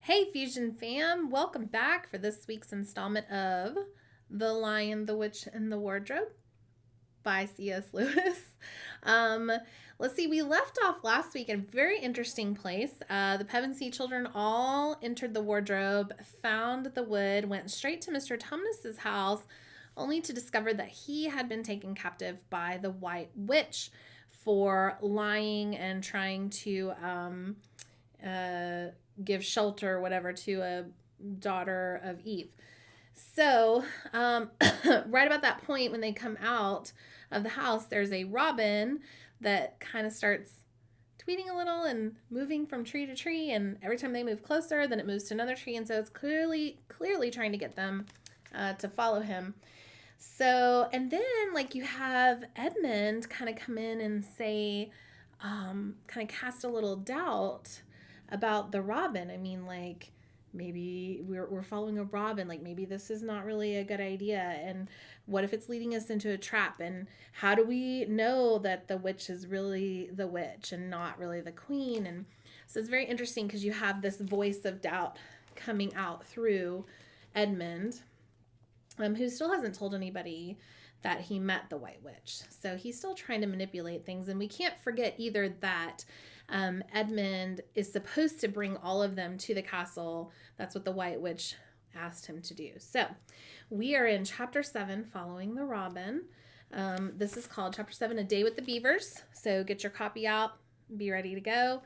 Hey, Fusion fam, welcome back for this week's installment of The Lion, the Witch, and the Wardrobe by C.S. Lewis. Um, let's see, we left off last week in a very interesting place. The Pevensey children all entered the wardrobe, found the wood, went straight to Mr. Tumnus's house, only to discover that he had been taken captive by the White Witch for lying and trying to uh, give shelter or whatever to a daughter of Eve. So, right about that point when they come out of the house, there's a robin that kind of starts tweeting a little and moving from tree to tree. And every time they move closer, then it moves to another tree. And so it's clearly trying to get them to follow him. So, and then like you have Edmund kind of come in and say, kind of cast a little doubt about the robin. I mean, like, maybe we're following a robin. Like, maybe this is not really a good idea. And what if it's leading us into a trap? And how do we know that the witch is really the witch and not really the queen? And so it's very interesting because you have this voice of doubt coming out through Edmund, who still hasn't told anybody that he met the White Witch. So he's still trying to manipulate things. And we can't forget either that Edmund is supposed to bring all of them to the castle. That's what the White Witch asked him to do. So we are in chapter 7, following the robin. This is called chapter 7, A Day with the Beavers. So get your copy out, be ready to go,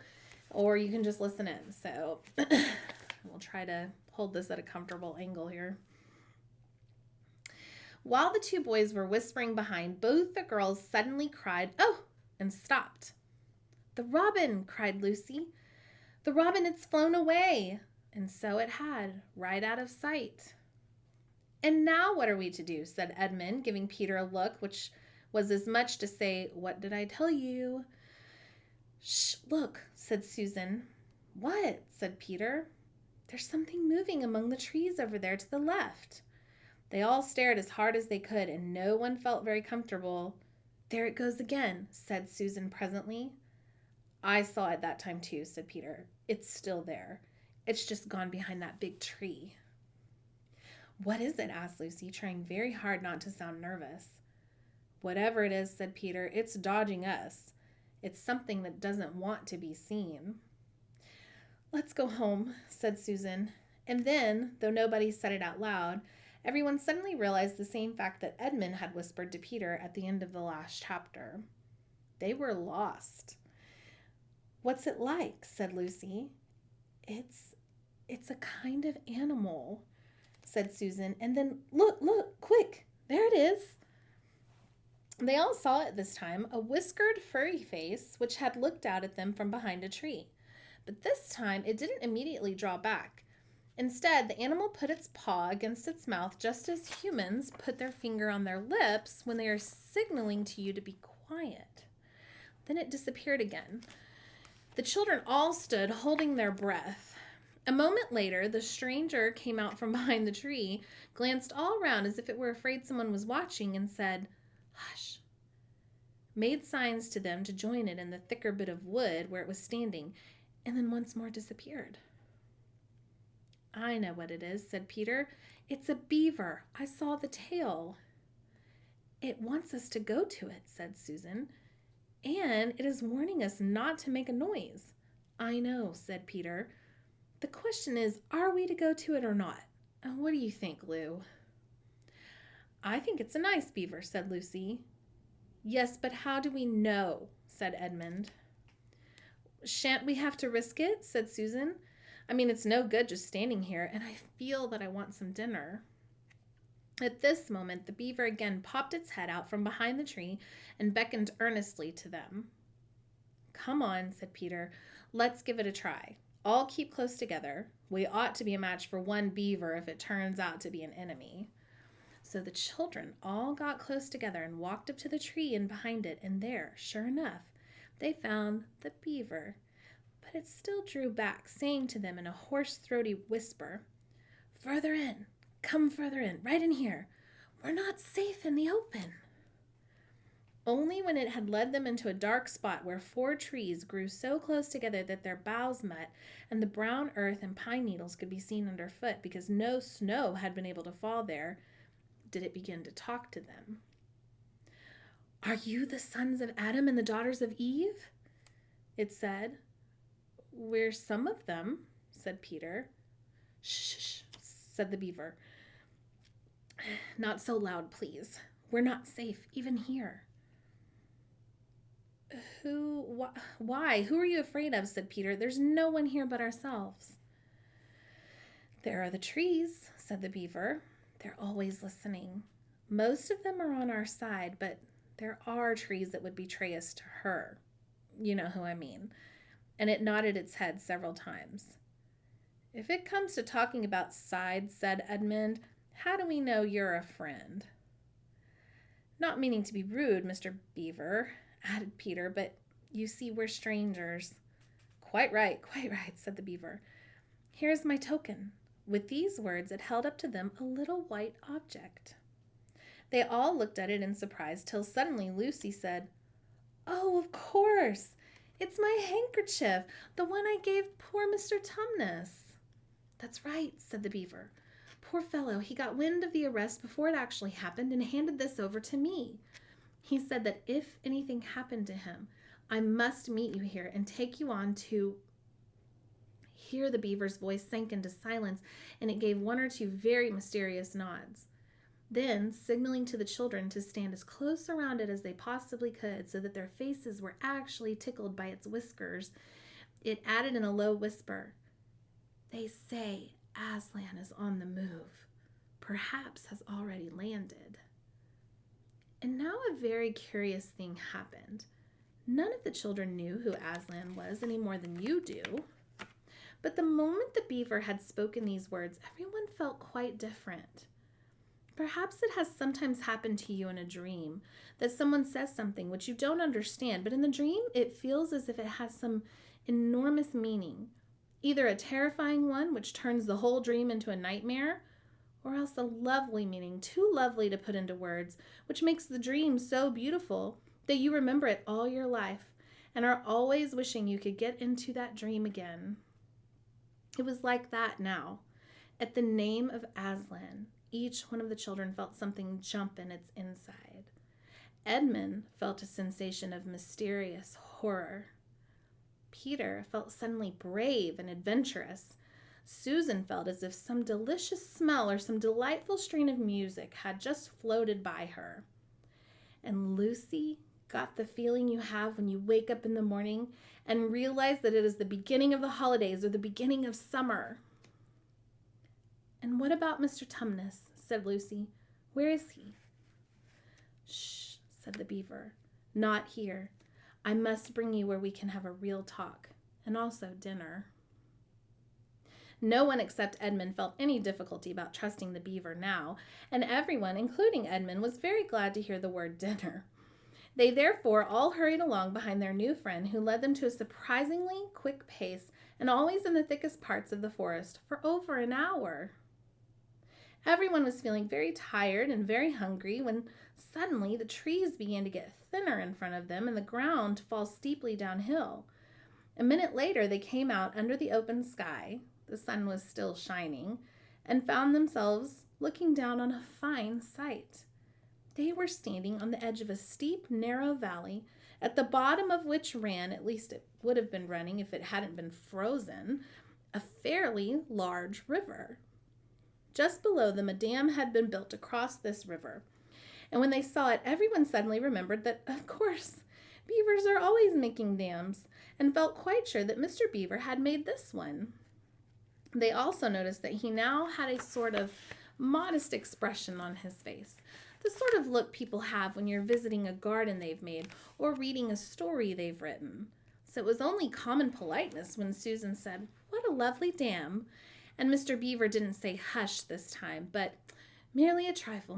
or you can just listen in. So we'll try to hold this at a comfortable angle here. While the two boys were whispering behind, both the girls suddenly cried, "Oh!" and stopped. "The robin!" cried Lucy. "The robin, it's flown away!" And so it had, right out of sight. "And now what are we to do?" said Edmund, giving Peter a look which was as much to say, "What did I tell you?" "Shh, look," said Susan. "What?" said Peter. "There's something moving among the trees over there to the left." They all stared as hard as they could, and no one felt very comfortable. "There it goes again," said Susan presently. "I saw it that time too," said Peter. "It's still there. It's just gone behind that big tree." "What is it?" asked Lucy, trying very hard not to sound nervous. "Whatever it is," said Peter, "it's dodging us. It's something that doesn't want to be seen." "Let's go home," said Susan. And then, though nobody said it out loud, everyone suddenly realized the same fact that Edmund had whispered to Peter at the end of the last chapter. They were lost. "What's it like?" said Lucy. It's a kind of animal," said Susan. And then, look, quick, there it is." They all saw it this time, a whiskered, furry face which had looked out at them from behind a tree. But this time it didn't immediately draw back. Instead, the animal put its paw against its mouth just as humans put their finger on their lips when they are signaling to you to be quiet. Then it disappeared again. The children all stood holding their breath. A moment later, the stranger came out from behind the tree, glanced all around as if it were afraid someone was watching, and said, "Hush," made signs to them to join it in the thicker bit of wood where it was standing, and then once more disappeared. "I know what it is," said Peter. "It's a beaver. I saw the tail." "It wants us to go to it," said Susan, "and it is warning us not to make a noise." "I know," said Peter. "The question is, are we to go to it or not? What do you think, Lou?" "I think it's a nice beaver," said Lucy. "Yes, but how do we know?" said Edmund. "Shan't we have to risk it?" said Susan. "I mean, it's no good just standing here, and I feel that I want some dinner." At this moment, the beaver again popped its head out from behind the tree and beckoned earnestly to them. "Come on," said Peter. "Let's give it a try. All keep close together. We ought to be a match for one beaver if it turns out to be an enemy." So the children all got close together and walked up to the tree and behind it, and there, sure enough, they found the beaver. But it still drew back, saying to them in a hoarse, throaty whisper, "Further in, come further in, right in here. We're not safe in the open." only when it had led them into a dark spot where 4 trees grew so close together that their boughs met and the brown earth and pine needles could be seen underfoot because no snow had been able to fall there, did it begin to talk to them. "Are you the sons of Adam and the daughters of Eve?" it said. "We're some of them," said Peter. "Shh," said the beaver. "Not so loud, please. We're not safe, even here." Why? Who are you afraid of?" said Peter. "There's no one here but ourselves." "There are the trees," said the beaver. "They're always listening. Most of them are on our side, but there are trees that would betray us to her. You know who I mean." And it nodded its head several times. "If it comes to talking about sides," said Edmund, "how do we know you're a friend?" "Not meaning to be rude, Mr. Beaver," added Peter, "but you see we're strangers." Quite right, said the beaver. "Here's my token." With these words, it held up to them a little white object. They all looked at it in surprise till suddenly Lucy said, "Oh, of course! It's my handkerchief, the one I gave poor Mr. Tumnus." "That's right," said the beaver. "Poor fellow, he got wind of the arrest before it actually happened and handed this over to me. He said that if anything happened to him, I must meet you here and take you on to—" Here the beaver's voice sank into silence, and it gave 1 or 2 very mysterious nods. Then, signaling to the children to stand as close around it as they possibly could so that their faces were actually tickled by its whiskers, it added in a low whisper, "They say Aslan is on the move. Perhaps has already landed." And now a very curious thing happened. None of the children knew who Aslan was any more than you do. But the moment the beaver had spoken these words, everyone felt quite different. Perhaps it has sometimes happened to you in a dream that someone says something which you don't understand, but in the dream it feels as if it has some enormous meaning, either a terrifying one which turns the whole dream into a nightmare, or else a lovely meaning, too lovely to put into words, which makes the dream so beautiful that you remember it all your life and are always wishing you could get into that dream again. It was like that now. At the name of Aslan, each one of the children felt something jump in its inside. Edmund felt a sensation of mysterious horror. Peter felt suddenly brave and adventurous. Susan felt as if some delicious smell or some delightful strain of music had just floated by her. And Lucy got the feeling you have when you wake up in the morning and realize that it is the beginning of the holidays or the beginning of summer. "And what about Mr. Tumnus?" said Lucy. "Where is he?" "Shh," said the beaver. "Not here. I must bring you where we can have a real talk, and also dinner." No one except Edmund felt any difficulty about trusting the beaver now, and everyone, including Edmund, was very glad to hear the word dinner. They therefore all hurried along behind their new friend, who led them to a surprisingly quick pace and always in the thickest parts of the forest for over an hour. Everyone was feeling very tired and very hungry when suddenly the trees began to get thinner in front of them and the ground to fall steeply downhill. A minute later they came out under the open sky, the sun was still shining, and found themselves looking down on a fine sight. They were standing on the edge of a steep, narrow valley, at the bottom of which ran, at least it would have been running if it hadn't been frozen, a fairly large river. Just below them, a dam had been built across this river, and when they saw it, everyone suddenly remembered that, of course, beavers are always making dams, and felt quite sure that Mr. Beaver had made this one. They also noticed that he now had a sort of modest expression on his face, the sort of look people have when you're visiting a garden they've made or reading a story they've written. So it was only common politeness when Susan said, "What a lovely dam," and Mr. Beaver didn't say hush this time, but merely a trifle,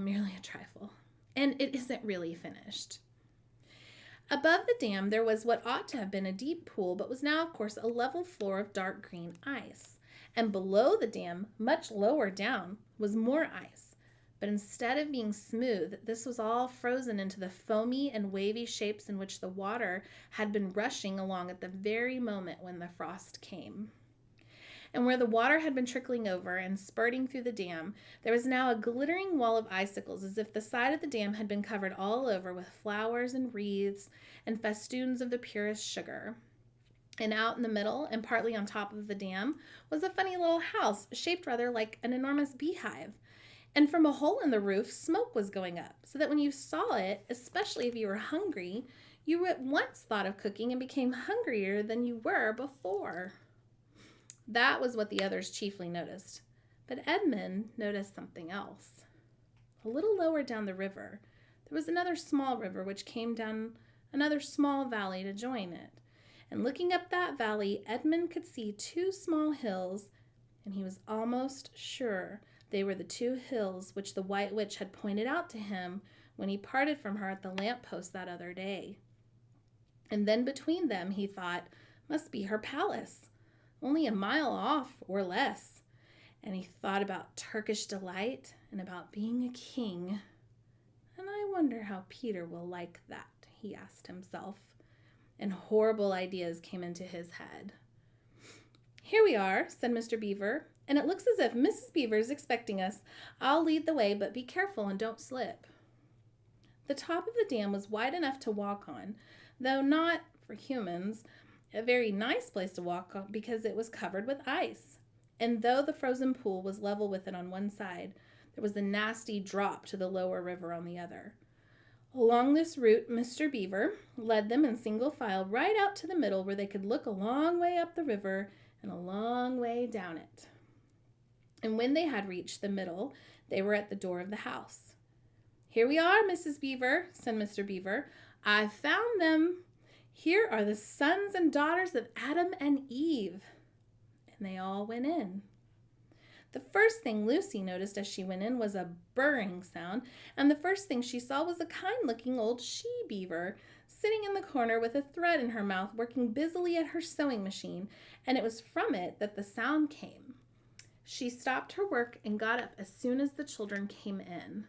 and it isn't really finished. Above the dam there was what ought to have been a deep pool, but was now, of course, a level floor of dark green ice. And below the dam, much lower down, was more ice. But instead of being smooth, this was all frozen into the foamy and wavy shapes in which the water had been rushing along at the very moment when the frost came. And where the water had been trickling over and spurting through the dam, there was now a glittering wall of icicles, as if the side of the dam had been covered all over with flowers and wreaths and festoons of the purest sugar. And out in the middle, and partly on top of the dam, was a funny little house shaped rather like an enormous beehive. And from a hole in the roof, smoke was going up, so that when you saw it, especially if you were hungry, you at once thought of cooking and became hungrier than you were before. That was what the others chiefly noticed. But Edmund noticed something else. A little lower down the river, there was another small river which came down another small valley to join it. And looking up that valley, Edmund could see two small hills, and he was almost sure they were the two hills which the White Witch had pointed out to him when he parted from her at the lamppost that other day. And then between them, he thought, must be her palace, only a mile off or less. And he thought about Turkish delight and about being a king. And I wonder how Peter will like that, he asked himself. And horrible ideas came into his head. Here we are, said Mr. Beaver, and it looks as if Mrs. Beaver is expecting us. I'll lead the way, but be careful and don't slip. The top of the dam was wide enough to walk on, though not, for humans, a very nice place to walk on because it was covered with ice. And though the frozen pool was level with it on one side, there was a nasty drop to the lower river on the other. Along this route, Mr. Beaver led them in single file right out to the middle where they could look a long way up the river and a long way down it. And when they had reached the middle, they were at the door of the house. Here we are, Mrs. Beaver, said Mr. Beaver. I've found them. Here are the sons and daughters of Adam and Eve. And they all went in. The first thing Lucy noticed as she went in was a burring sound, and the first thing she saw was a kind-looking old she-beaver sitting in the corner with a thread in her mouth, working busily at her sewing machine, and it was from it that the sound came. She stopped her work and got up as soon as the children came in.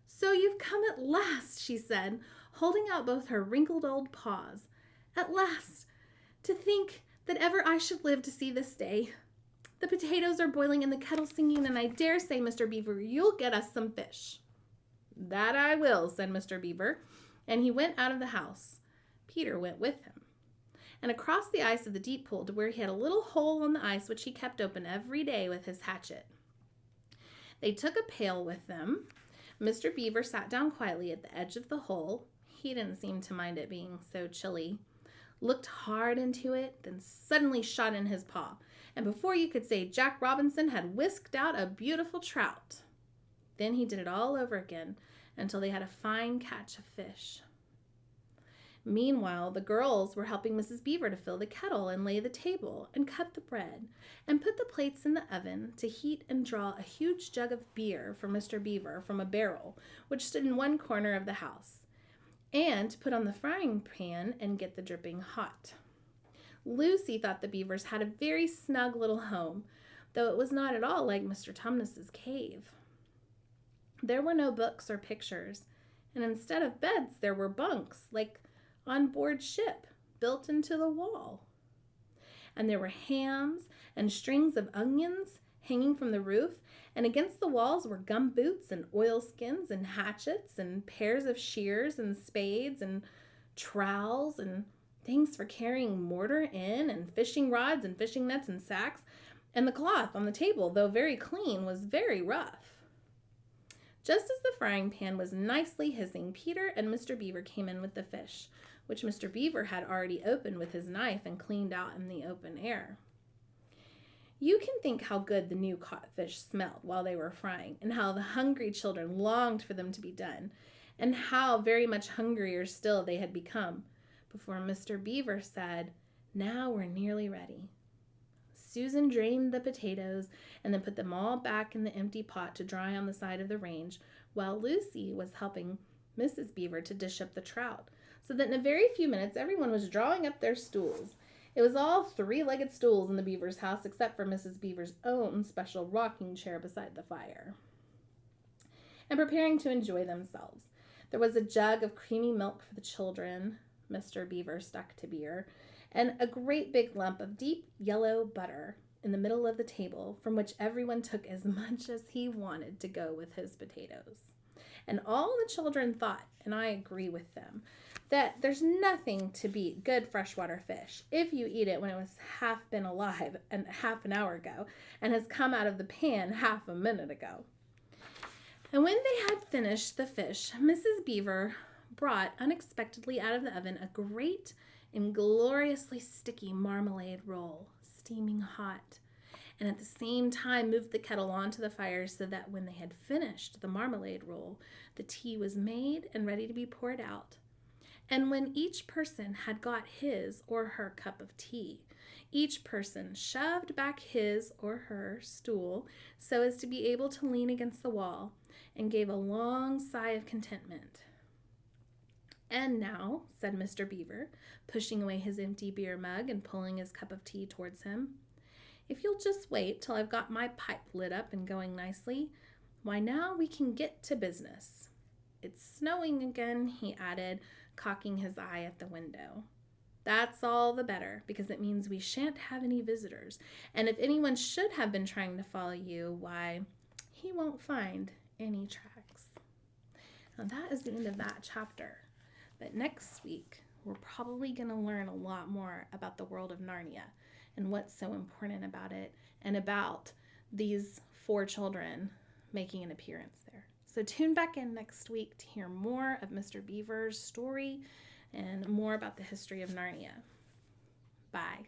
So you've come at last, she said, holding out both her wrinkled old paws. At last! To think that ever I should live to see this day. The potatoes are boiling and the kettle singing, and I dare say, Mr. Beaver, you'll get us some fish. That I will, said Mr. Beaver, and he went out of the house. Peter went with him, and across the ice of the deep pool to where he had a little hole in the ice which he kept open every day with his hatchet. They took a pail with them. Mr. Beaver sat down quietly at the edge of the hole. He didn't seem to mind it being so chilly. Looked hard into it, then suddenly shot in his paw, and before you could say Jack Robinson had whisked out a beautiful trout. Then he did it all over again until they had a fine catch of fish. Meanwhile, the girls were helping Mrs. Beaver to fill the kettle and lay the table and cut the bread and put the plates in the oven to heat and draw a huge jug of beer for Mr. Beaver from a barrel which stood in one corner of the house, and to put on the frying pan and get the dripping hot. Lucy thought the Beavers had a very snug little home, though it was not at all like Mr. Tumnus's cave. There were no books or pictures, and instead of beds there were bunks, like on board ship, built into the wall. And there were hams and strings of onions hanging from the roof, and against the walls were gum boots and oilskins and hatchets and pairs of shears and spades and trowels and things for carrying mortar in, and fishing rods and fishing nets and sacks, and the cloth on the table, though very clean, was very rough. Just as the frying pan was nicely hissing, Peter and Mr. Beaver came in with the fish, which Mr. Beaver had already opened with his knife and cleaned out in the open air. You can think how good the new caught fish smelled while they were frying, and how the hungry children longed for them to be done, and how very much hungrier still they had become, before Mr. Beaver said, "Now we're nearly ready." Susan drained the potatoes and then put them all back in the empty pot to dry on the side of the range, while Lucy was helping Mrs. Beaver to dish up the trout, so that in a very few minutes everyone was drawing up their stools. It was all three-legged stools in the Beaver's house, except for Mrs. Beaver's own special rocking chair beside the fire. and preparing to enjoy themselves. There was a jug of creamy milk for the children, Mr. Beaver stuck to beer, and a great big lump of deep yellow butter in the middle of the table, from which everyone took as much as he wanted to go with his potatoes. And all the children thought, and I agree with them, that there's nothing to beat good freshwater fish if you eat it when it was half been alive and half an hour ago and has come out of the pan half a minute ago. And when they had finished the fish, Mrs. Beaver brought unexpectedly out of the oven a great and gloriously sticky marmalade roll, steaming hot, and at the same time moved the kettle onto the fire so that when they had finished the marmalade roll, the tea was made and ready to be poured out. And when each person had got his or her cup of tea, each person shoved back his or her stool so as to be able to lean against the wall and gave a long sigh of contentment. "And now," said Mr. Beaver, pushing away his empty beer mug and pulling his cup of tea towards him, "if you'll just wait till I've got my pipe lit up and going nicely, why now we can get to business. It's snowing again," he added, cocking his eye at the window. "That's all the better, because it means we shan't have any visitors, and if anyone should have been trying to follow you, why, he won't find any tracks." Now that is the end of that chapter. But next week, we're probably going to learn a lot more about the world of Narnia and what's so important about it and about these 4 children making an appearance there. So tune back in next week to hear more of Mr. Beaver's story and more about the history of Narnia. Bye.